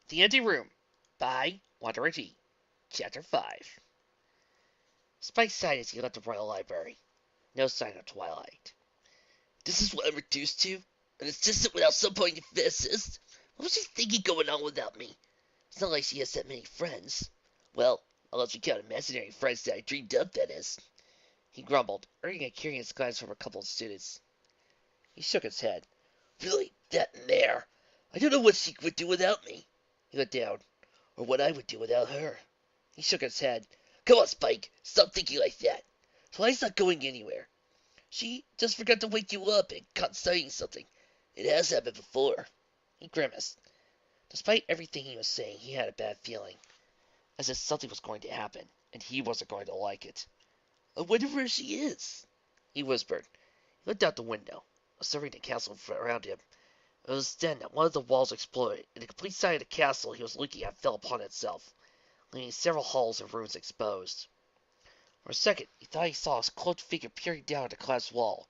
The Empty Room by Wanderer G. Chapter 5. Spike sighed as he left the Royal Library. No sign of Twilight. This is what I'm reduced to? An assistant without some point of physicist? What was she thinking going on without me? It's not like she has that many friends. Well, unless we count imaginary friends that I dreamed up, that is. He grumbled, earning a curious glance from a couple of students. He shook his head. Really? That mare? I don't know what she would do without me. He looked down. Or what I would do without her. He shook his head. Come on, Spike. Stop thinking like that. Twilight not going anywhere. She just forgot to wake you up and caught studying something. It has happened before. He grimaced. Despite everything he was saying, he had a bad feeling. As if something was going to happen, and he wasn't going to like it. I wonder where she is, he whispered. He looked out the window, observing the castle around him. It was then that one of the walls exploded, and the complete side of the castle he was looking at fell upon itself, leaving several halls and rooms exposed. For a second, he thought he saw a cloaked figure peering down at the collapsed wall,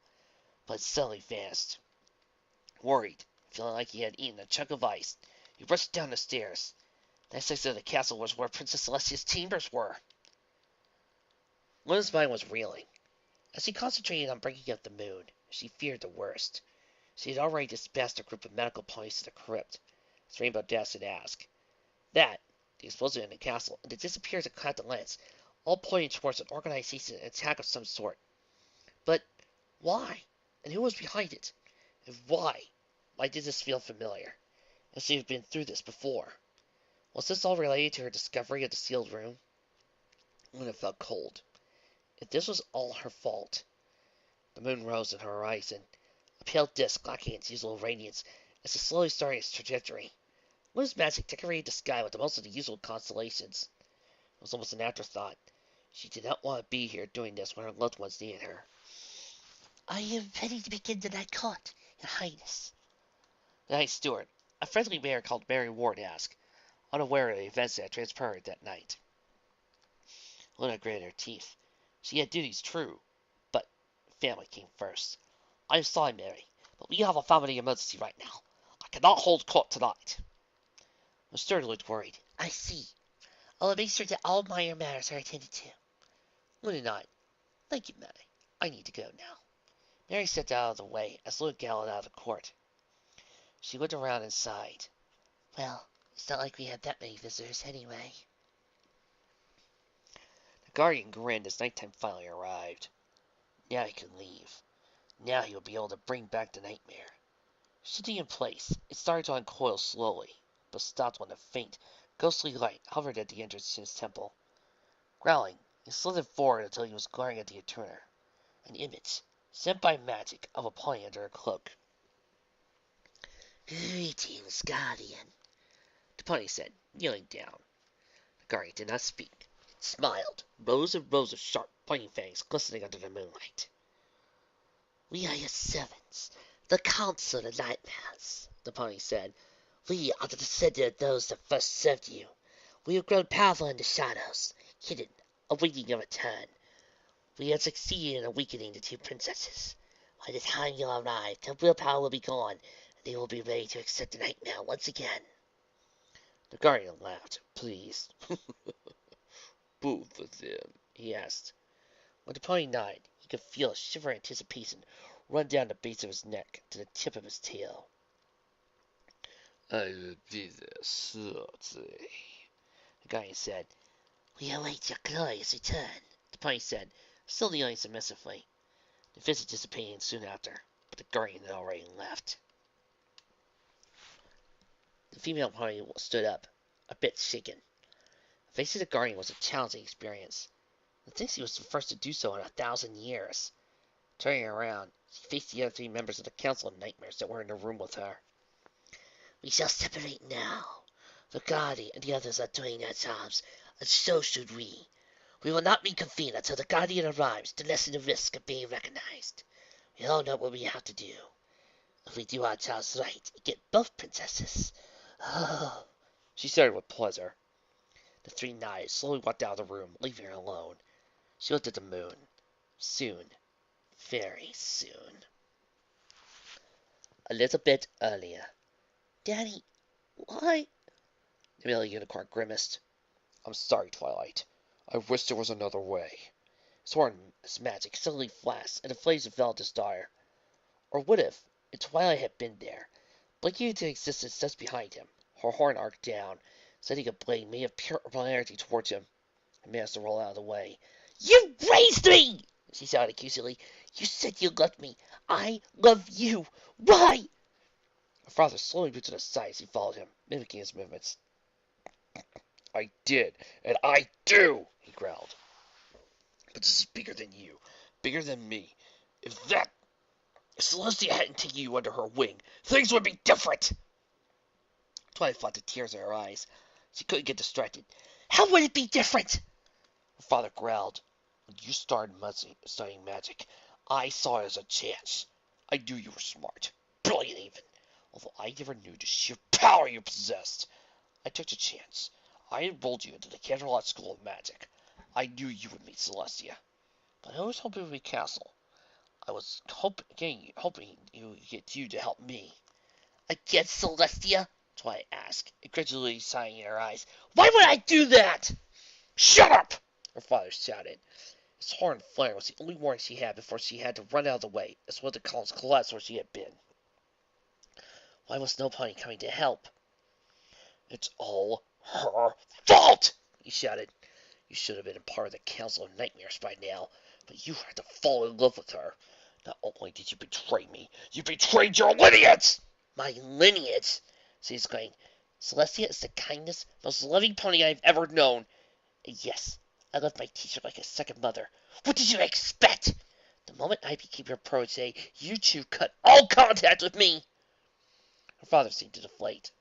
but it suddenly vanished. Worried, feeling like he had eaten a chunk of ice, he rushed down the stairs. The next exit of the castle was where Princess Celestia's chambers were. Luna's mind was reeling. As she concentrated on bringing up the moon, she feared the worst. She had already dispatched a group of medical police to the crypt, as Rainbow Dash had asked. That, the explosion in the castle, and the disappearance of Captain Lance, all pointing towards an organization and attack of some sort. But why? And who was behind it? And why? Why did this feel familiar? As she had been through this before. Was this all related to her discovery of the sealed room? Luna felt cold. If this was all her fault. The moon rose on the horizon, a pale disk lacking its usual radiance as it slowly started its trajectory. Luna's magic decorated the sky with most of the usual constellations. It was almost an afterthought. She did not want to be here doing this when her loved ones needed her. I am ready to begin the night court, Your Highness. The night steward, a friendly mayor called Mary Ward, asked, unaware of the events that had transpired that night. Luna gritted her teeth. She had duties, true, but family came first. I'm sorry, Mary, but we have a family emergency right now. I cannot hold court tonight. The steward looked worried. I see. I'll make sure that all minor matters are attended to. Luna nodded. Thank you, Mary. I need to go now. Mary stepped out of the way as Luna galloped out of the court. She looked around and sighed. Well, it's not like we had that many visitors anyway. The guardian grinned as nighttime finally arrived. Now he could leave. Now he would be able to bring back the nightmare. Sitting in place, it started to uncoil slowly, but stopped when a faint, ghostly light hovered at the entrance to his temple. Growling, he slithered forward until he was glaring at the intruder. An image, sent by magic, of a pony under a cloak. Greetings, Guardian, the pony said, kneeling down. The guardian did not speak. It smiled, rows and rows of sharp, pointing fangs glistening under the moonlight. We are your servants, the Council of Nightmares, the pony said. We are the descendant of those that first served you. We have grown powerful in the shadows, hidden, awaiting your return. We have succeeded in awakening the two princesses. By the time you arrive, their willpower will be gone, and they will be ready to accept the nightmare once again. The guardian laughed, pleased. Both of them, he asked. When the pony nodded, he could feel a shiver of anticipation run down the base of his neck to the tip of his tail. I will be there shortly, the guardian said. We await your glorious return, the pony said, still kneeling submissively. The visit dissipated soon after, but the guardian had already left. The female pony stood up, a bit shaken. Facing the guardian was a challenging experience. The thing she was the first to do so in 1,000 years. Turning around, she faced the other 3 members of the Council of Nightmares that were in the room with her. We shall separate now. The Guardian and the others are doing their jobs, and so should we. We will not reconvene until the Guardian arrives to lessen the risk of being recognized. We all know what we have to do. If we do our jobs right and get both princesses. Oh, she said with pleasure. The 3 nodded, slowly walked out of the room, leaving her alone. She looked at the moon. Soon. Very soon. A little bit earlier. Daddy, why? The male unicorn grimaced. I'm sorry, Twilight. I wish there was another way. His horn's magic suddenly flashed, and the flames enveloped his daughter. Or would have, if Twilight had been there, blinking into existence just behind him. Her horn arced down, sending a blade made of pure polarity towards him. He managed to roll out of the way. You raised me! She shouted accusingly. You said you loved me. I love you. Why? Her father slowly moved to the side as he followed him, mimicking his movements. I did, and I do, he growled. But this is bigger than you, bigger than me. If Celestia hadn't taken you under her wing, things would be different. Twilight fought the tears in her eyes. She couldn't get distracted. How would it be different? Her father growled. When you started studying magic, I saw it as a chance. I knew you were smart, brilliant even, although I never knew the sheer power you possessed. I took the chance. I enrolled you into the Canterlot School of Magic. I knew you would meet Celestia, but I always hoped it would be Castle. I was hoping you would get you to help me. Against Celestia? Twilight asked, incredulously sighing in her eyes. Why would I do that? Shut up! Her father shouted. His horn flaring was the only warning she had before she had to run out of the way, as one of the columns collapsed where she had been. Why was no pony coming to help? It's all her fault! He shouted. You should have been a part of the Council of Nightmares by now, but you had to fall in love with her. Not only did you betray me, you betrayed your lineage! My lineage! She exclaimed. Celestia is the kindest, most loving pony I've ever known. And yes, I love my teacher like a second mother. What did you expect? The moment I became your protege, you two cut all contact with me. Her father seemed to deflate.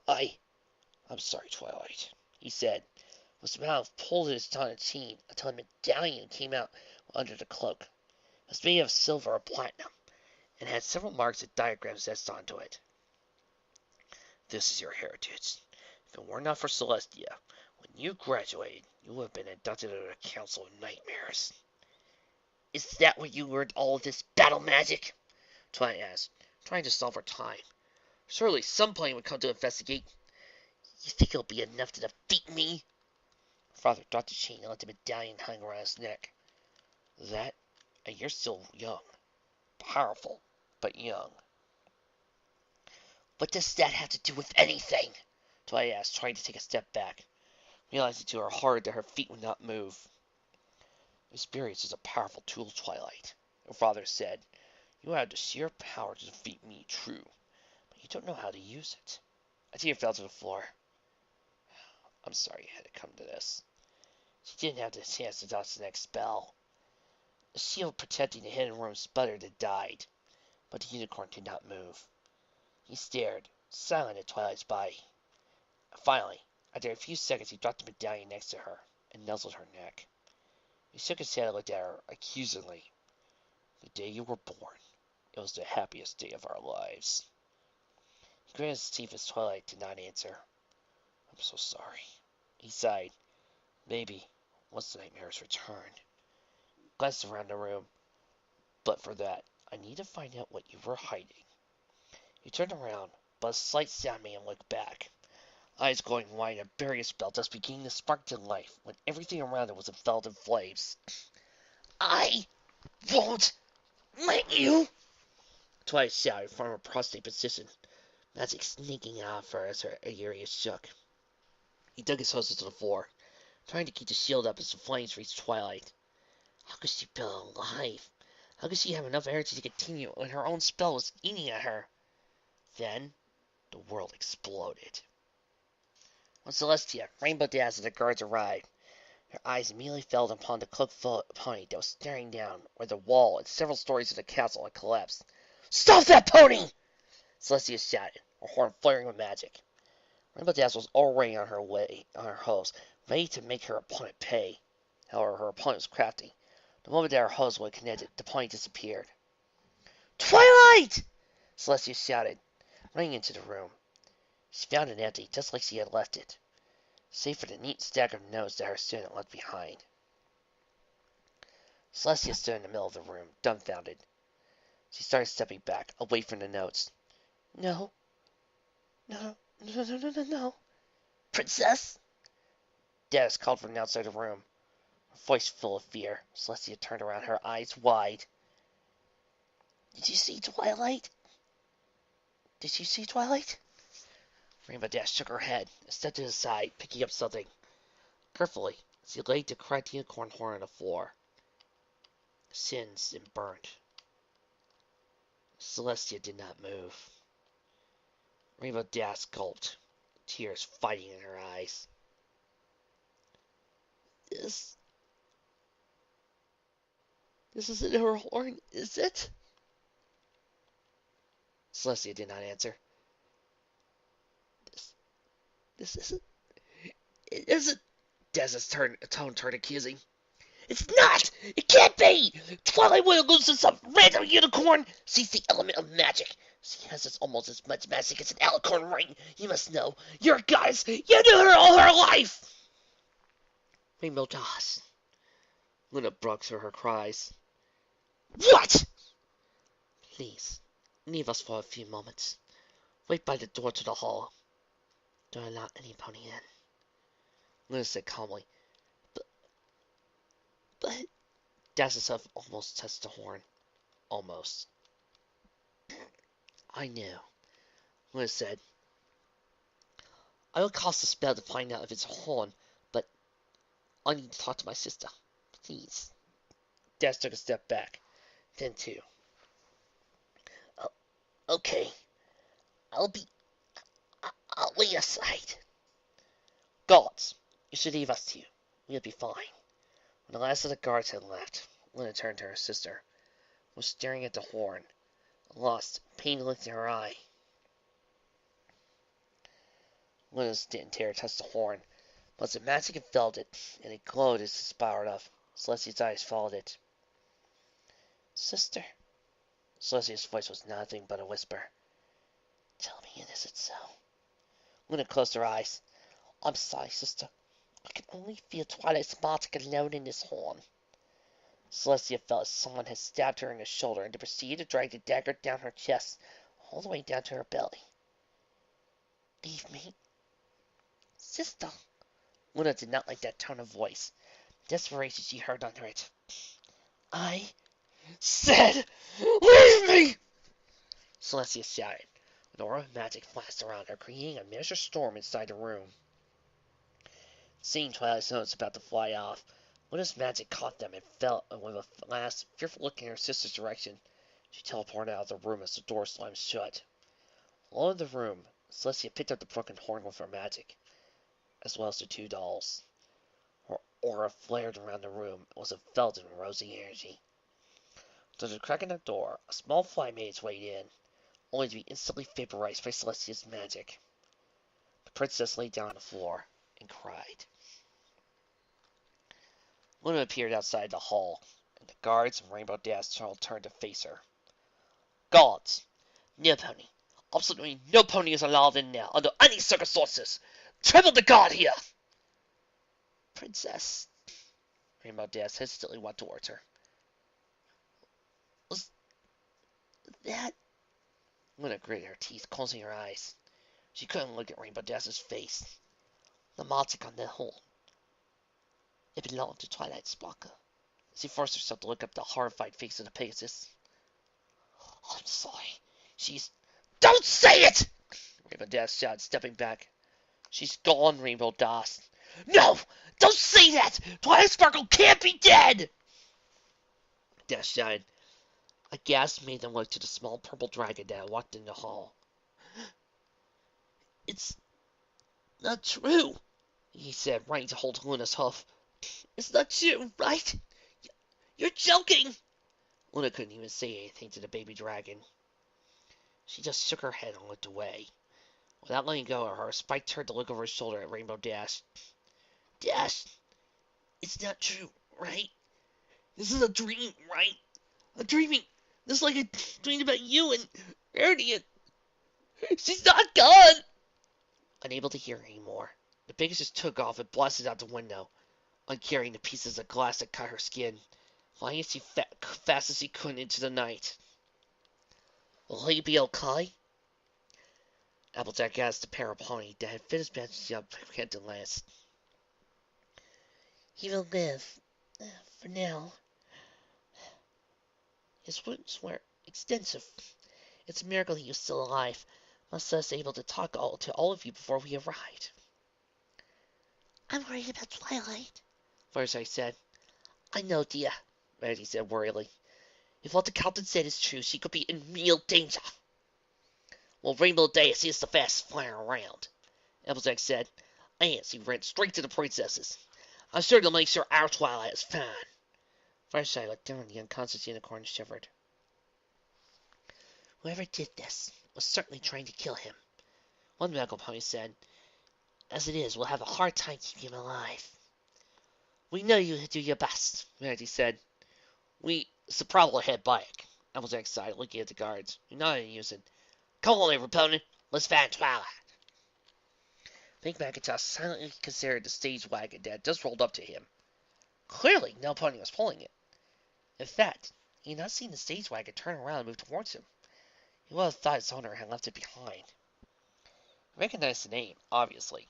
I'm sorry, Twilight, he said. His mouth pulled at his tongue until a medallion came out under the cloak. It was made of silver or platinum, and had several marks and diagrams etched onto it. This is your heritage. If it were not for Celestia, when you graduated, you would have been inducted into the Council of Nightmares. Is that where you learned all of this battle magic? Twilight asked, trying to solve her time. Surely some pony would come to investigate. You think it'll be enough to defeat me? Her father dropped the chain and let the medallion hang around his neck. That, and you're still young. Powerful, but young. What does that have to do with anything? Twilight asked, trying to take a step back, realizing to her heart that her feet would not move. Experience is a powerful tool, Twilight, her father said. You have the sheer power to defeat me, true, but you don't know how to use it. A tear fell to the floor. I'm sorry it had to come to this. She didn't have the chance to dodge the next spell. The shield protecting the hidden room sputtered and died, but the unicorn did not move. He stared, silent at Twilight's body. Finally, after a few seconds, he dropped the medallion next to her and nuzzled her neck. He shook his head and looked at her accusingly. The day you were born, it was the happiest day of our lives. He gritted his teeth as Twilight did not answer. I'm so sorry, he sighed. Maybe, once the nightmares return. Glanced around the room. But for that, I need to find out what you were hiding. He turned around, but a slight sound made him look back. Eyes glowing wide, a barrier spell just beginning to spark to life when everything around it was enveloped in flames. I won't let you! Twilight shouted from her prostrate position, magic sneaking out of her as her area shook. He dug his hoses to the floor, trying to keep the shield up as the flames reached Twilight. How could she be alive? How could she have enough energy to continue when her own spell was eating at her? Then, the world exploded. When Celestia, rainbow dazzled, the guards arrived, her eyes immediately fell upon the cloaked pony that was staring down where the wall and several stories of the castle had collapsed. Stop that pony! Celestia shouted, her horn flaring with magic. Rainbow Dazzle was already on her hose, ready to make her opponent pay. However, her opponent was crafty. The moment that her hose was connected, the pony disappeared. Twilight! Celestia shouted, running into the room. She found it empty, just like she had left it, save for the neat stack of notes that her student left behind. Celestia stood in the middle of the room, dumbfounded. She started stepping back, away from the notes. No. No. Princess? Dennis called from outside the room, her voice full of fear. Celestia turned around, her eyes wide. Did you see Twilight? Did you see Twilight? Rainbow Dash shook her head and stepped to his side, picking up something. Carefully, as he laid the cracked unicorn horn on the floor. Singed and burnt. Celestia did not move. Rainbow Dash gulped, tears fighting in her eyes. This isn't her horn, is it? Celestia did not answer. This isn't. It isn't. Daz's tone turned accusing. It's not! It can't be! Twilight would have loosened some random unicorn! She's the element of magic. She has almost as much magic as an alicorn ring. You must know. You're a goddess. You knew her all her life! Rainbow Dash. Luna broke through her cries. What? Please, leave us for a few moments. Wait by the door to the hall. Don't allow any pony in. Luna said calmly. But... Daz's hoof almost touched the horn. Almost. I knew. Luna said. I will cast a spell to find out if it's a horn, but I need to talk to my sister. Please. Daz took a step back. Then two. Okay. I'll lay aside. Guards, you should leave us two. We'll be fine. When the last of the guards had left, Luna turned to her sister, who was staring at the horn, lost, pain lit in her eye. Luna's tear touched the horn, but the magic enveloped it, and it glowed as it spiraled up. Celestia's eyes followed it. Sister. Celestia's voice was nothing but a whisper. Tell me it isn't so. Luna closed her eyes. I'm sorry, sister. I can only feel Twilight's magic alone in this horn. Celestia felt as someone had stabbed her in the shoulder and proceeded to drag the dagger down her chest, all the way down to her belly. Leave me. Sister. Luna did not like that tone of voice. Desperation she heard under it. I said, leave me! Celestia shouted. An aura of magic flashed around her, creating a miniature storm inside the room. Seeing Twilight's notes about to fly off, Luna's magic caught them and fell, and with a last, fearful look in her sister's direction, she teleported out of the room as the door slammed shut. Alone in the room, Celestia picked up the broken horn with her magic, as well as the two dolls. Her aura flared around the room and was enveloped in rosy energy. Through the crack in the door, a small fly made its way in, only to be instantly vaporized by Celestia's magic. The princess lay down on the floor and cried. Luna appeared outside the hall, and the guards and Rainbow Dash all turned to face her. Guards! No pony. Absolutely no pony is allowed in now, under any circumstances! Triple the guard here! Princess. Rainbow Dash hesitantly walked towards her. Was that... Luna gritted her teeth, closing her eyes. She couldn't look at Rainbow Dash's face. The magic on the horn. It belonged to Twilight Sparkle. She forced herself to look up the horrified face of the Pegasus. I'm sorry. She's... Don't say it! Rainbow Dash shouted, stepping back. She's gone, Rainbow Dash. No! Don't say that! Twilight Sparkle can't be dead! Dash shouted. A gasp made them look to the small purple dragon that walked in the hall. It's not true, he said, running to hold Luna's hoof. It's not true, right? You're joking! Luna couldn't even say anything to the baby dragon. She just shook her head and looked away. Without letting go of her, Spike turned to look over his shoulder at Rainbow Dash. Dash, it's not true, right? This is a dream, right? I'm dreaming. This is like a dream about you and Ernie and... She's not gone! Unable to hear anymore, the Pegasus took off and blasted out the window, uncarrying the pieces of glass that cut her skin, flying as fast as he could into the night. Will he be okay? Applejack asked the pair of pony that had finished matching up at last. He will live. For now. His wounds were extensive. It's a miracle he was still alive, much less able to talk to all of you before we arrived. I'm worried about Twilight, Fireside said. I know, dear, Rarity said worriedly. If what the captain said is true, she could be in real danger. Well, Rainbow Daisy is the fastest flyer around, Applejack said. And she ran straight to the princesses. I'm sure they'll make sure our Twilight is fine. Fireside looked down at the unconscious unicorn and shivered. Whoever did this was certainly trying to kill him. One medical pony said. As it is, we'll have a hard time keeping him alive. We know you do your best, Rarity said. It's the problem head back. Applejack sighed, looking at the guards. You're not in unison. Come on, every pony. Let's find Twilight. Big Macintosh silently considered the stage wagon that just rolled up to him. Clearly, no pony was pulling it. In fact, he had not seen the stage wagon turn around and move towards him. He would have thought its owner had left it behind. He recognized the name, obviously.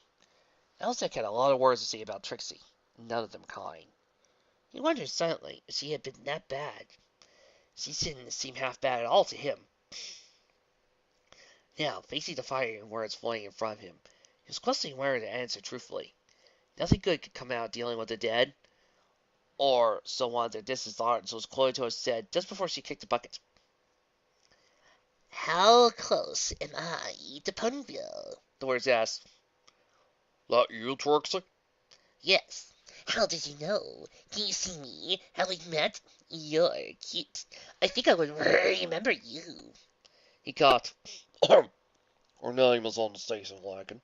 Applejack had a lot of words to say about Trixie, none of them kind. He wondered silently if she had been that bad. She didn't seem half bad at all to him. Now, facing the fire and words flying in front of him, he was questioning whether to answer truthfully. Nothing good could come out of dealing with the dead, or so one of their distant thoughts was Cloito had said just before she kicked the bucket. How close am I to Ponyville? The words asked. That you, Trixie? Yes. How did you know? Can you see me? Have we met? You're cute. I think I would remember you. He coughed. Her name is on the station wagon,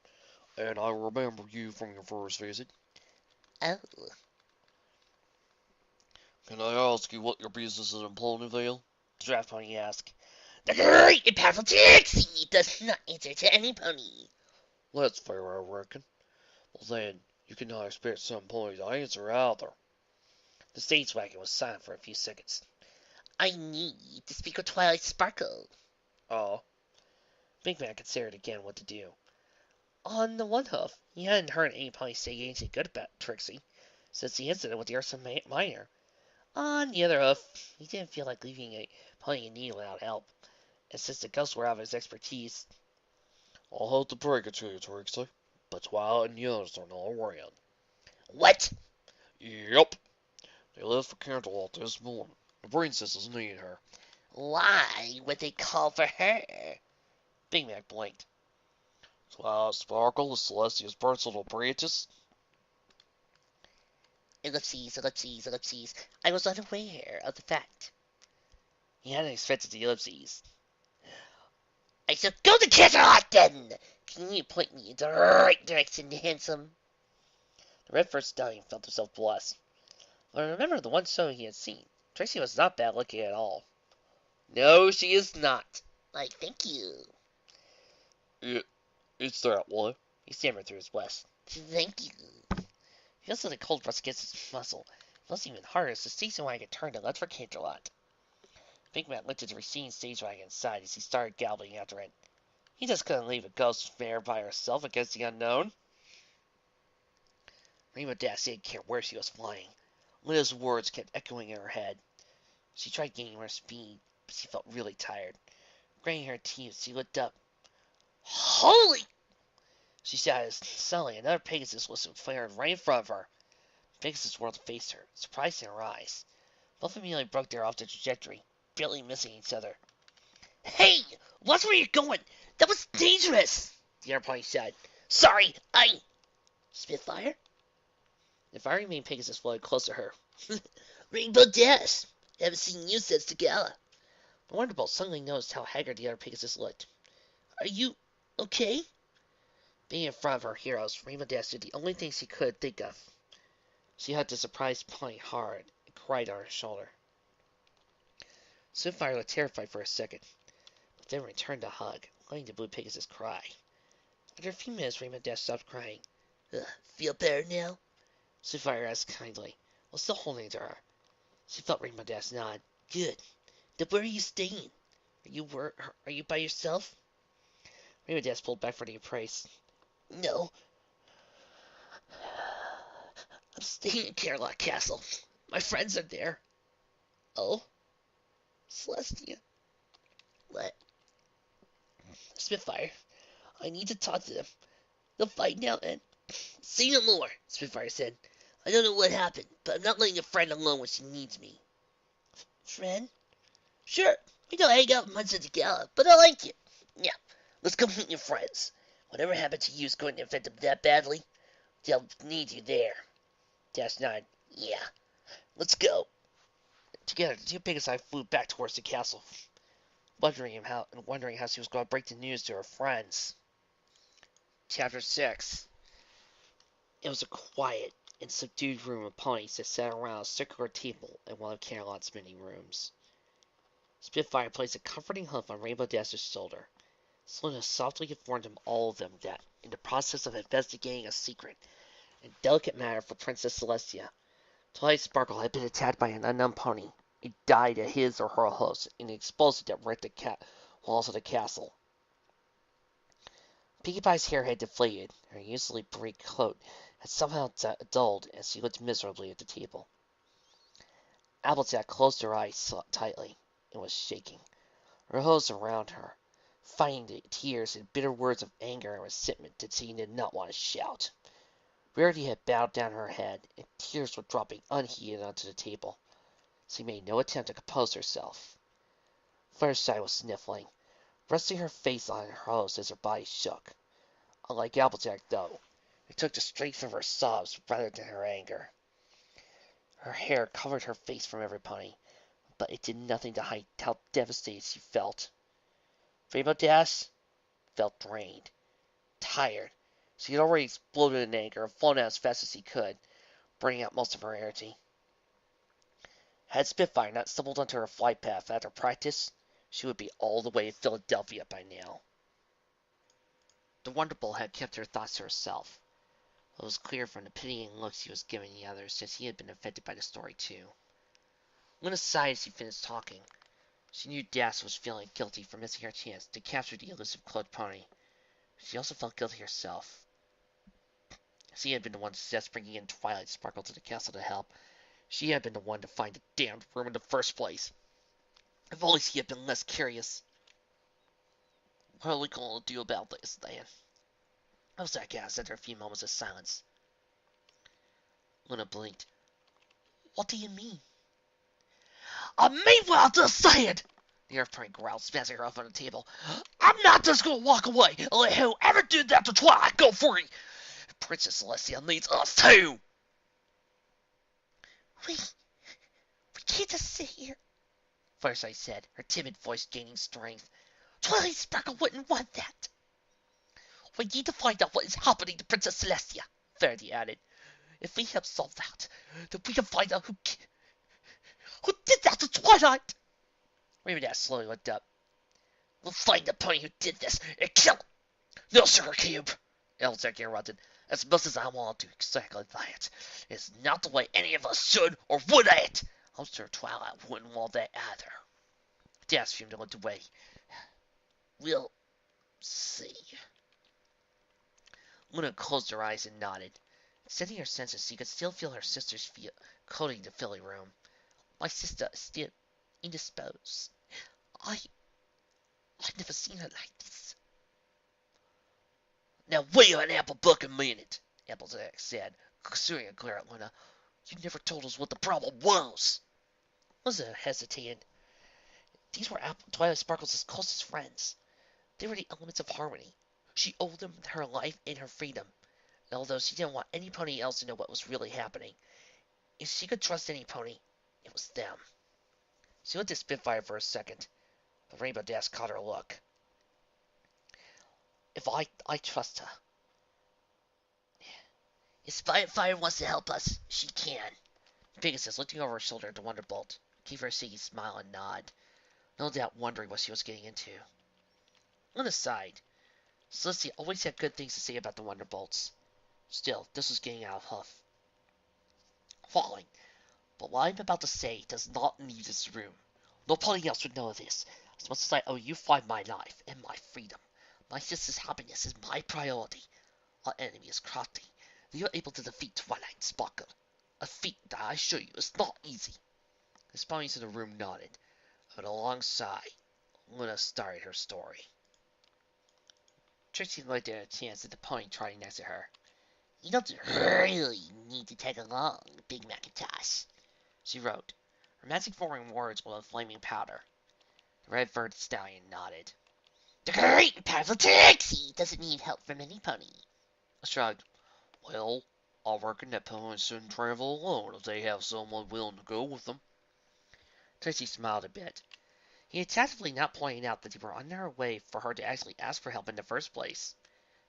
and I remember you from your first visit. Oh. Can I ask you what your business is in Ponyville? The draft pony asked. The great and powerful Trixie does not answer to any pony. That's fair, I reckon. Well then, you cannot expect some ponies to answer either. The stage wagon was silent for a few seconds. I need to speak with Twilight Sparkle. Oh. Big Man considered again what to do. On the one hoof, he hadn't heard any pony say anything good about Trixie since the incident with the Ursa Minor. On the other hoof, he didn't feel like leaving a pony in need without help, and since the ghosts were out of his expertise, I'll have to break it to you, Trixie, but Twilight and the others are not around. What? Yep. They left for Canterlot this morning. The princesses need her. Why would they call for her? Big Mac blinked. Twilight Sparkle is Celestia's personal apprentice. Ellipses, ellipses, ellipses. I was unaware of the fact. He hadn't expected the ellipses. I shall go to Canterlot then! Can you point me in the right direction, handsome? The red-faced stallion felt himself blush. But remember the one show he had seen. Trixie was not bad looking at all. No, she is not. Why, thank you. It's that way. He stammered through his breath. Thank you. He felt something cold brush against his muscle. It felt even harder as the station wagon turned and left for Canterlot. Big Mac looked at the receding stage wagon inside as he started galloping after it. He just couldn't leave a ghost mare by herself against the unknown. Rainbow Dash didn't care where she was flying. Lydia's words kept echoing in her head. She tried gaining more speed, but she felt really tired. Grinding her teeth, she looked up. Holy! She shouted suddenly. Another Pegasus was flared right in front of her. Pegasus whirled to face her, surprised in her eyes. Both immediately broke there off the trajectory, barely missing each other. Hey! Watch where you're going! That was dangerous! The airplane said. Sorry, Spitfire? The fiery main Pegasus floated close to her. Rainbow Dash! Haven't seen you since the gala. The Wonderbolt suddenly noticed how haggard the other Pegasus looked. Are you okay? Being in front of her heroes, Rainbow Dash did the only thing she could think of. She hugged the surprised pony hard and cried on her shoulder. Spitfire looked terrified for a second, but then returned the hug, letting the blue Pegasus cry. After a few minutes, Rainbow Dash stopped crying. Feel better now? Spitfire asked kindly, while still holding to her. She felt Rainbow Dash nod. Good. Then where are you staying? Are you by yourself? Rainbow Dash pulled back for the embrace. No, I'm staying in Caroline Castle. My friends are there. Oh? Celestia. What? Spitfire, I need to talk to them. They'll fight now then. Say no more, Spitfire said. I don't know what happened, but I'm not letting a friend alone when she needs me. Friend? Sure, we don't hang out much together, but I like you. Yeah, let's go meet your friends. Whatever happened to you is going to affect them that badly. They'll need you there. Dash nodded. Yeah, let's go. Together, the two Pegasi flew back towards the castle, wondering how she was going to break the news to her friends. Chapter 6. It was a quiet and subdued room of ponies that sat around a circular table in one of Caroline's many rooms. Spitfire placed a comforting hoof on Rainbow Dash's shoulder. Selena softly informed all of them that, in the process of investigating a secret and delicate matter for Princess Celestia, Twilight Sparkle had been attacked by an unknown pony. It died at his or her host in an explosion that wrecked the walls of the castle. Pinkie Pie's hair had deflated. Her usually bright coat had somehow dulled as she looked miserably at the table. Applejack closed her eyes tightly and was shaking. Her hose around her, fighting the tears and bitter words of anger and resentment that she did not want to shout. Rarity had bowed down her head, and tears were dropping unheeded onto the table. She made no attempt to compose herself. Fluttershy was sniffling, resting her face on her hose as her body shook. Unlike Applejack, though, it took the strength of her sobs rather than her anger. Her hair covered her face from every pony, but it did nothing to hide how devastated she felt. Rainbow Dash felt drained, tired. She had already exploded in anger and flown out as fast as she could, bringing out most of her energy. Had Spitfire not stumbled onto her flight path after practice, she would be all the way to Philadelphia by now. The Wonderbolt had kept her thoughts to herself. It was clear from the pitying looks she was giving the others that she had been affected by the story too. Luna sighed as she finished talking. She knew Dash was feeling guilty for missing her chance to capture the elusive cloaked pony. She also felt guilty herself. She had been the one to suggest bringing in Twilight Sparkle to the castle to help. She had been the one to find the damned room in the first place. If only she had been less curious. What are we going to do about this, then? Ozak asked after a few moments of silence. Luna blinked. What do you mean? I mean what I just said! The Earth Pony growled, smashing her off on the table. I'm not just going to walk away and let whoever did that to Twilight go free! Princess Celestia needs us too! We can't just sit here, Fluttershy said, her timid voice gaining strength. Twilight Sparkle wouldn't want that. We need to find out what is happening to Princess Celestia, Faraday added. If we help solve that, then we can find out who did that to Twilight. Rainbow Dash slowly looked up. We'll find the pony who did this and kill him. No, Sugar Cube, Elzek interrupted. As much as I want to do exactly that, it's not the way any of us should or would act. I'm sure Twilight wouldn't want that either. Dash fumed and looked away. We'll see. Luna closed her eyes and nodded. Extending her senses, she could still feel her sister's feet coating the filly room. My sister is still indisposed. I've never seen her like this. Now wait an apple buck a minute, Applejack said, pursuing a glare at Luna. You never told us what the problem was. Luna hesitated. These were Twilight Sparkle's closest friends. They were the elements of harmony. She owed them her life and her freedom. And although she didn't want any pony else to know what was really happening, if she could trust any pony, it was them. She looked at Spitfire for a second. The Rainbow Dash caught her look. If I trust her. If Spitfire wants to help us, she can. Pegasus, looking over her shoulder at the Wonderbolt, gave her a shaky smile and nod, no doubt wondering what she was getting into. On the side, Celestia always had good things to say about the Wonderbolts. Still, this was getting out of huff. Falling. But what I'm about to say does not leave this room. Nobody else would know this, as much as I owe you 5 my life and my freedom. My sister's happiness is my priority. Our enemy is crafty. They are able to defeat Twilight and Sparkle. A feat that I assure you is not easy. The ponies in the room nodded. With a long sigh, Luna started her story. Trixie looked at a chance at the pony trotting next to her. You don't really need to tag along, Big Macintosh, she wrote, her magic forming words with a flaming powder. The red-furred stallion nodded. The great and powerful Trixie doesn't need help from any pony. I shrugged. Well, I reckon that ponies shouldn't travel alone if they have someone willing to go with them. Trixie smiled a bit. He had tactfully not pointed out that they were on their way for her to actually ask for help in the first place.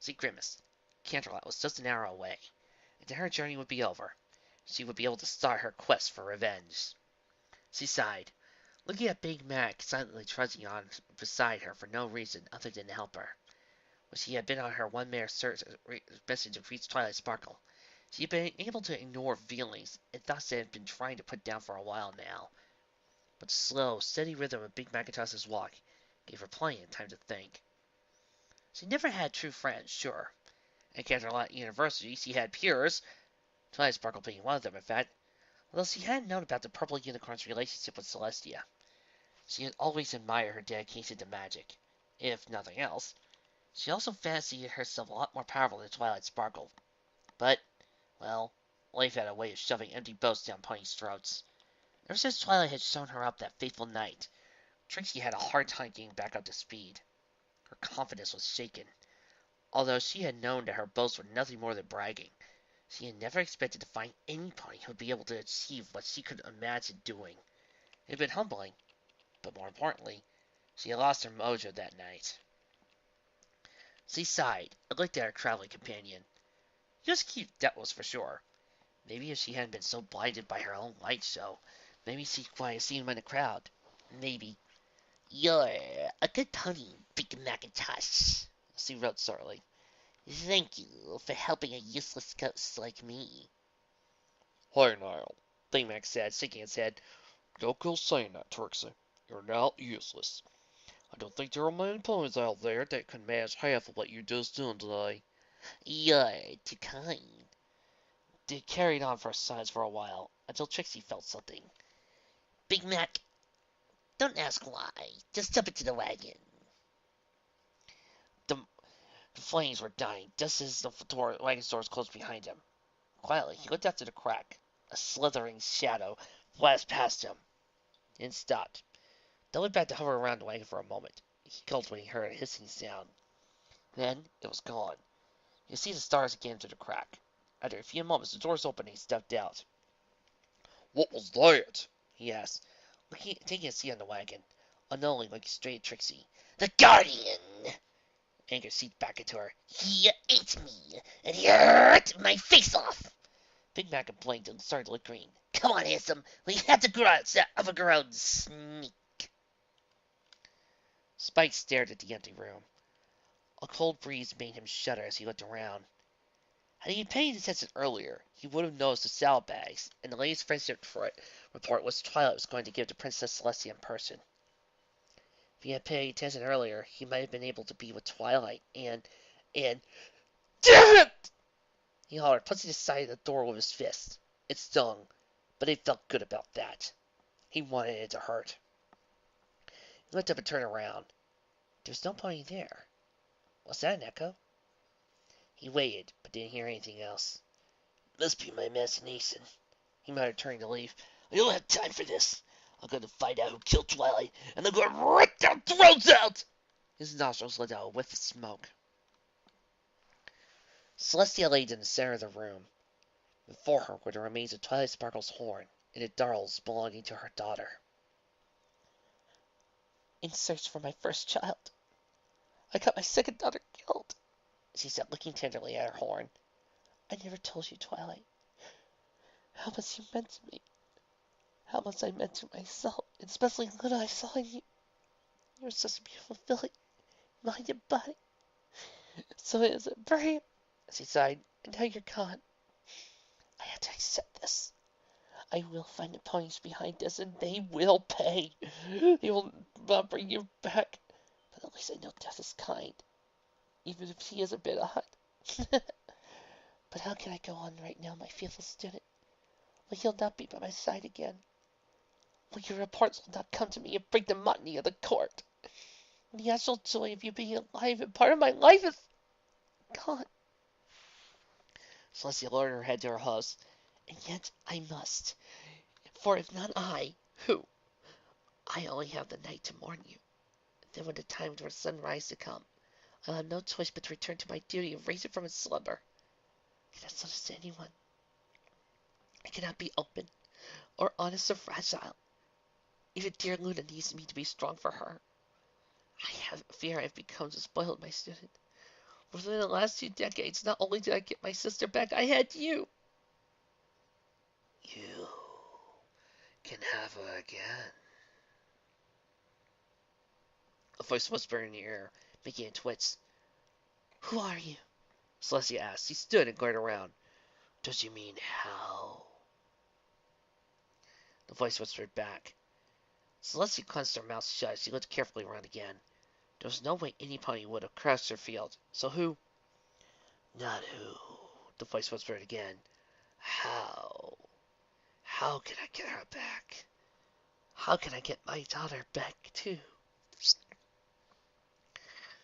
She grimaced. Canterlot was just an hour away, and then her journey would be over. She would be able to start her quest for revenge. She sighed, looking at Big Mac silently trudging on beside her for no reason other than to help her. When she had been on her one-man search mission to reach Twilight Sparkle, she had been able to ignore feelings and thoughts that had been trying to put down for a while now. But the slow, steady rhythm of Big Macintosh's walk gave her plenty of time to think. She never had true friends, sure. At Canterlot University she had peers, Twilight Sparkle being one of them, in fact, although she hadn't known about the Purple Unicorn's relationship with Celestia. She had always admired her dedication to magic. If nothing else, she also fancied herself a lot more powerful than Twilight Sparkle. But, well, life had a way of shoving empty boats down ponies' throats. Ever since Twilight had shown her up that fateful night, Trixie had a hard time getting back up to speed. Her confidence was shaken. Although she had known that her boasts were nothing more than bragging, she had never expected to find any pony who would be able to achieve what she could imagine doing. It had been humbling, but more importantly, she had lost her mojo that night. She sighed and looked at her traveling companion. He was cute, that was for sure. Maybe if she hadn't been so blinded by her own light show, maybe she might have seen him in the crowd. Maybe. You're a good pony, Big Macintosh, she wrote sorely. Thank you for helping a useless ghost like me. Hey now, Big Mac said, shaking his head. Don't go saying that, Trixie. You're not useless. I don't think there are many ponies out there that can match half of what you just done today. You're too kind. They carried on for silence for a while, until Trixie felt something. Big Mac, don't ask why. Just jump into the wagon. The flames were dying, just as the wagon doors closed behind him. Quietly, he looked out through the crack. A slithering shadow flashed past him, and stopped. Then went back to hover around the wagon for a moment. He gulped when he heard a hissing sound. Then it was gone. You could see the stars again through the crack. After a few moments, the doors opened and he stepped out. What was that? He asked, taking a seat on the wagon, unknowingly looking straight at Trixie. The Guardian! Anger seeped back into her. He ate me, and he hurt my face off! Big Mac blinked and started to look green. Come on, handsome. We have to grout that overgrown sneak. Spike stared at the empty room. A cold breeze made him shudder as he looked around. Had he been paying attention earlier, he would have noticed the saddlebags and the latest friendship report which Twilight was going to give to Princess Celestia in person. If he had paid attention earlier, he might have been able to be with Twilight and... Damn it! He hollered, punching the side of the door with his fist. It stung, but he felt good about that. He wanted it to hurt. He looked up and turned around. There was no pony there. Was that an echo? He waited, but didn't hear anything else. Must be my imagination, he muttered, turning to leave. I don't have time for this. I'm going to find out who killed Twilight, and I'm going to rip their throats out! His nostrils let out a whiff of smoke. Celestia lay in the center of the room. Before her were the remains of Twilight Sparkle's horn and the darls belonging to her daughter. In search for my first child, I got my second daughter killed, she said, looking tenderly at her horn. I never told you, Twilight, how much you meant to me, how much I meant to myself, and especially when I saw you. You were such a beautiful filly, mind and body. So it is a brave, she sighed, and now you're gone. I have to accept this. I will find the ponies behind this, and they will pay. They will not bring you back, but at least I know death is kind. even if he is a bit odd. But how can I go on right now, my faithful student, when he'll not be by my side again? When your reports will not come to me and break the monotony of the court? And the actual joy of you being alive and part of my life is gone. Celestia lowered her head to her host. And yet I must. For if not I, who? I only have the night to mourn you. Then when the time for sunrise to come, I'll have no choice but to return to my duty and raise it from its slumber. I cannot tell this to anyone. I cannot be open, or honest or fragile. Even dear Luna needs me to be strong for her. I have fear I've become spoiled, my student. Within the last 2 decades, not only did I get my sister back, I had you. You can have her again. A voice whispered in your ear, making it twitch. Who are you? Celestia asked. He stood and glared around. Does you mean how? The voice whispered back. Celestia clenched her mouth shut as she looked carefully around again. There was no way any pony would have crossed her field. So who? Not who. The voice whispered again. How? How can I get her back? How can I get my daughter back, too?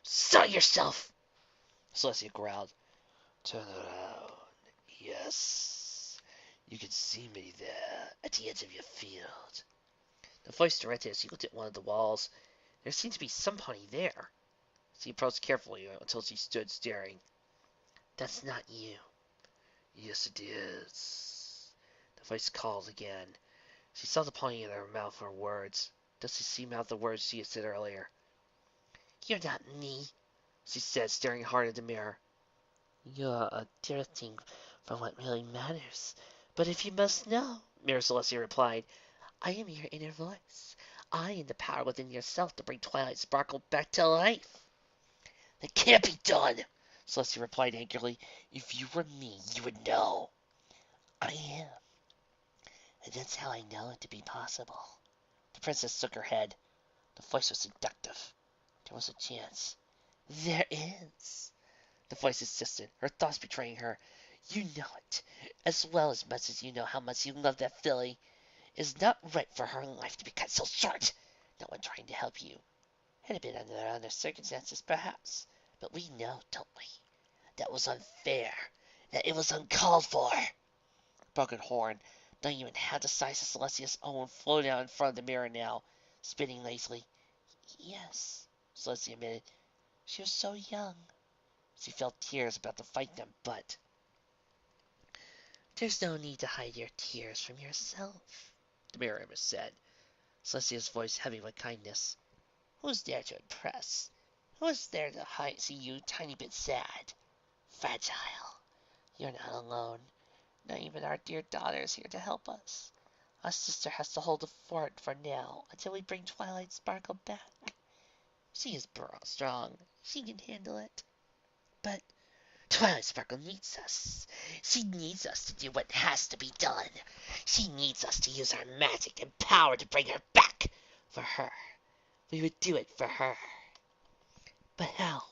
Stop yourself! Celestia growled. Turn around. Yes. You can see me there, at the edge of your field. The voice directed as he looked at one of the walls. There seemed to be some pony there. She approached carefully until she stood staring. That's not you. Yes, it is. The voice called again. She saw the pony in her mouth for words. Does she mouth the words she had said earlier? You're not me, she said, staring hard at the mirror. You're a dear thing for what really matters. But if you must know, Mirror Celestia replied, I am your inner voice. I am the power within yourself to bring Twilight Sparkle back to life. That can't be done, Celestia replied angrily. If you were me, you would know. I am. And that's how I know it to be possible. The princess shook her head. The voice was seductive. There was a chance. There is. The voice insisted, her thoughts betraying her. You know it, as well as much as you know how much you love that filly. It is not right for her life to be cut so short. No one trying to help you. Had it been under other circumstances, perhaps. But we know, don't we? That was unfair. That it was uncalled for. Broken Horn, don't even have the size of Celestia's own, floating out in front of the mirror now, spinning lazily. Yes, Celestia admitted. She was so young. She felt tears about to fight them, but there's no need to hide your tears from yourself, the mirror image said, Celestia's voice heavy with kindness. Who's there to impress? Who's there to see you tiny bit sad? Fragile. You're not alone. Not even our dear daughter is here to help us. Our sister has to hold the fort for now until we bring Twilight Sparkle back. She is strong. She can handle it. But Twilight Sparkle needs us. She needs us to do what has to be done. She needs us to use our magic and power to bring her back. For her. We would do it for her. But how?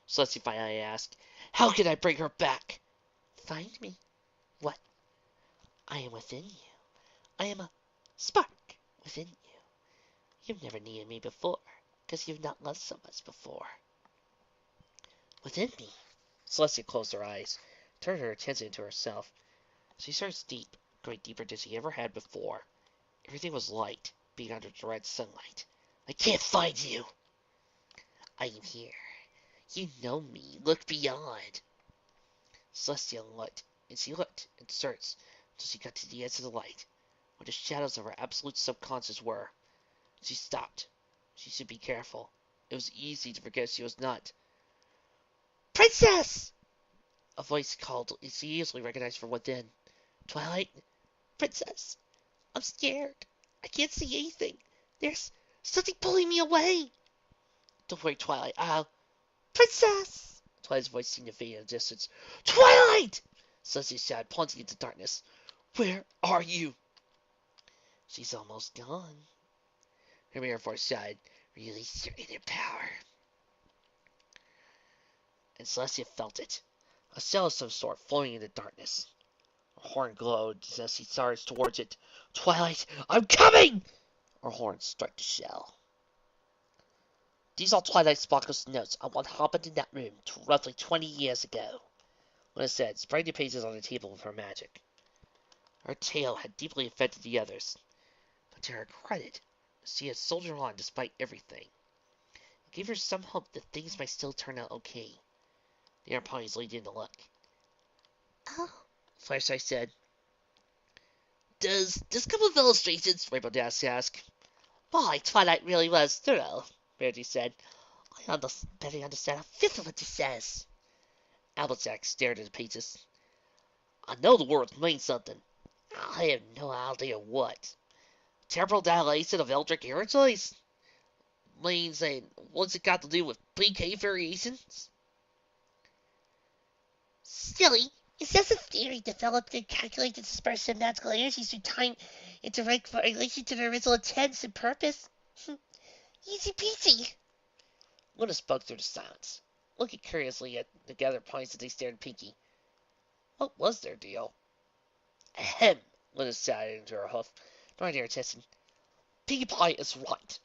Celestia finally asked. How can I bring her back? Find me. What? I am within you. I am a spark within you. You've never needed me before, because you've not loved so much before. Within me? Celestia closed her eyes, turned her attention to herself. She searched deep, great deeper than she ever had before. Everything was light, being under direct sunlight. I can't find you! I am here. You know me. Look beyond. Celestia looked, and she looked, and searched, until she got to the edge of the light, where the shadows of her absolute subconscious were. She stopped. She should be careful. It was easy to forget she was not. Princess! A voice called, she easily recognized from within. Twilight? Princess? I'm scared. I can't see anything. There's something pulling me away. Don't worry, Twilight. Princess! Twilight's voice seemed to fade in the distance. Twilight! Celestia shouted, plunging into darkness. Where are you? She's almost gone. Her mirror voice sighed. Release your inner power. and Celestia felt it. A cell of some sort floating in the darkness. Her horn glowed as she charged towards it. Twilight, I'm coming! Her horn struck the shell. These are Twilight Sparkle's notes on what happened in that room roughly 20 years ago, Luna said, spreading the pages on the table with her magic. Her tale had deeply affected the others, but to her credit, she had soldiered on despite everything. It gave her some hope that things might still turn out okay. The other ponies leaned in to look. Oh, Flashlight said. Does this come with illustrations? Rainbow Dash asked. Why, Twilight really was thorough, Rarity said. I barely understand a fifth of what this says. Applejack stared at the pages. I know the words mean something. I have no idea what. Temporal dilation of eldritch energies? Means, and what's it got to do with PK variations? Silly. Is this a theory developed and calculated to dispersion of magical energies through time in direct relation to their original intents and purpose? Easy peasy. Luna spoke through the silence, looking curiously at the gathered ponies as they stared at Pinky. What was their deal? Ahem, Luna sighed into her hoof, drawing her attention. Pinkie Pie is right.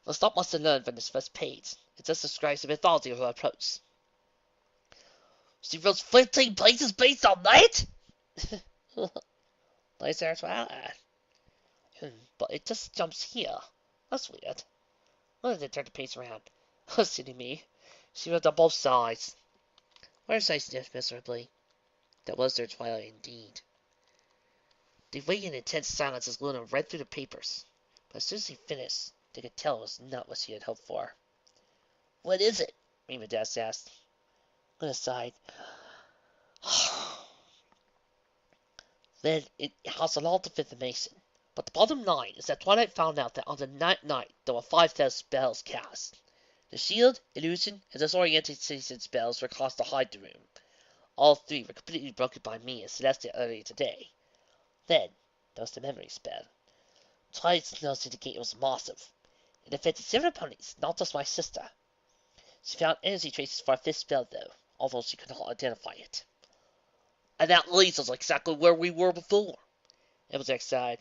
Let's not much to learn from this first page. It just describes the mythology of her approach. She wrote 15 pages based on that? Nice there to add. But it just jumps here. That's weird. Luna then turned the page around. Oh, silly me. She wrote on both sides. Fireside sniffed miserably. That was their Twilight indeed. They waited in intense silence as Luna read through the papers. But as soon as he finished, they could tell it was not what she had hoped for. What is it? Rainbow Dash asked. Luna sighed. Then it has a lot of information. But the bottom line is that Twilight found out that on the night there were 5,000 spells cast. The shield, illusion, and disorientation spells were cast to hide the room. All three were completely broken by me and Celestia earlier today. Then, there was the memory spell. Twilight's notes indicate it was massive. It affected several ponies, not just my sister. She found energy traces for a fifth spell, though, although she could not identify it. And that leads us exactly where we were before. Applejack sighed.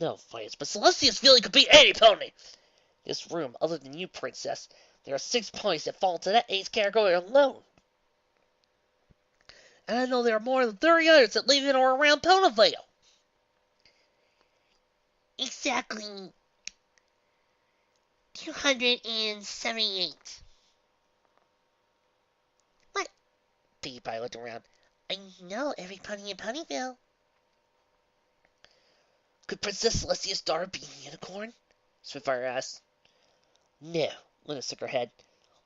No offense, but Celestia's feeling could be any pony. This room, other than you, Princess, there are 6 ponies that fall into that age category alone. And I know there are more than 30 others that live in or around Ponyville. Exactly 278. What? Pinkie Pie looked around. I know every pony in Ponyville. Could Princess Celestia's daughter be a unicorn? Spitfire asked. No, Luna shook her head.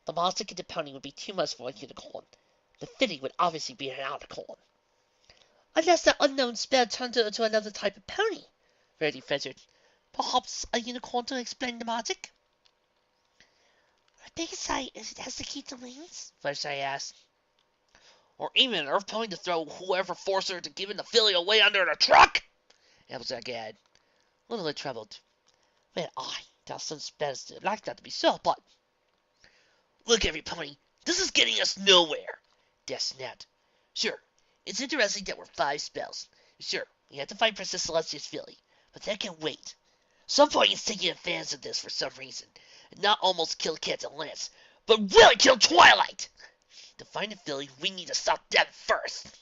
The monster kid pony would be too much for a unicorn. The fitting would obviously be an unicorn. Unless that unknown spell turned her into another type of pony, Rarity ventured. Perhaps a unicorn to explain the magic? Her biggest sight is it has to keep the wings? Flashlight asked. Or even an earth pony to throw whoever forced her to give in the filly away under the truck? Applejack added. Luna looked troubled. Well, there are some spells like that to be so, but... Look, every pony, this is getting us nowhere, Death snapped. Sure, it's interesting that we're 5 spells. Sure, we have to find Princess Celestia's filly, but that can wait. Some ponies taking advantage of this for some reason, and not almost kill Cat and Lance, but really kill Twilight! To find the filly, we need to stop them first.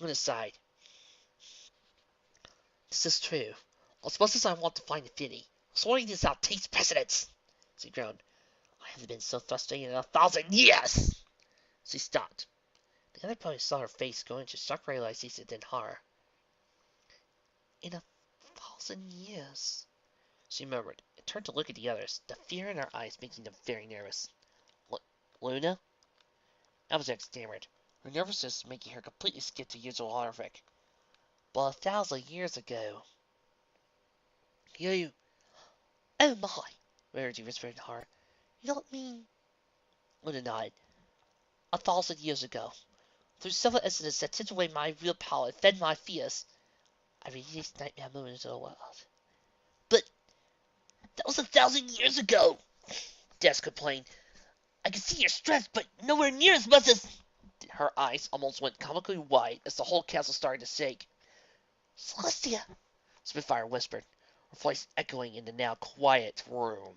Luna sighed. This is true. As much as I want to find the filly, sorting this out takes precedence. She groaned. I haven't been so frustrated in 1,000 years! She stopped. The other ponies saw her face go into shock realization and then horror. In 1,000 years, she murmured, and turned to look at the others, the fear in her eyes making them very nervous. Luna? Applejack stammered, her nervousness making her completely skip to usual horrific. But 1,000 years ago... You... Oh my, Rarity whispered in horror. you don't mean... Luna nodded. 1,000 years ago, through several incidents that took away my real power and fed my fears, I released Nightmare Moon into the world. But that was 1,000 years ago, Des complained. I can see you're stressed, but nowhere near as much as... Her eyes almost went comically wide as the whole castle started to shake. Celestia, Spitfire whispered, her voice echoing in the now quiet room.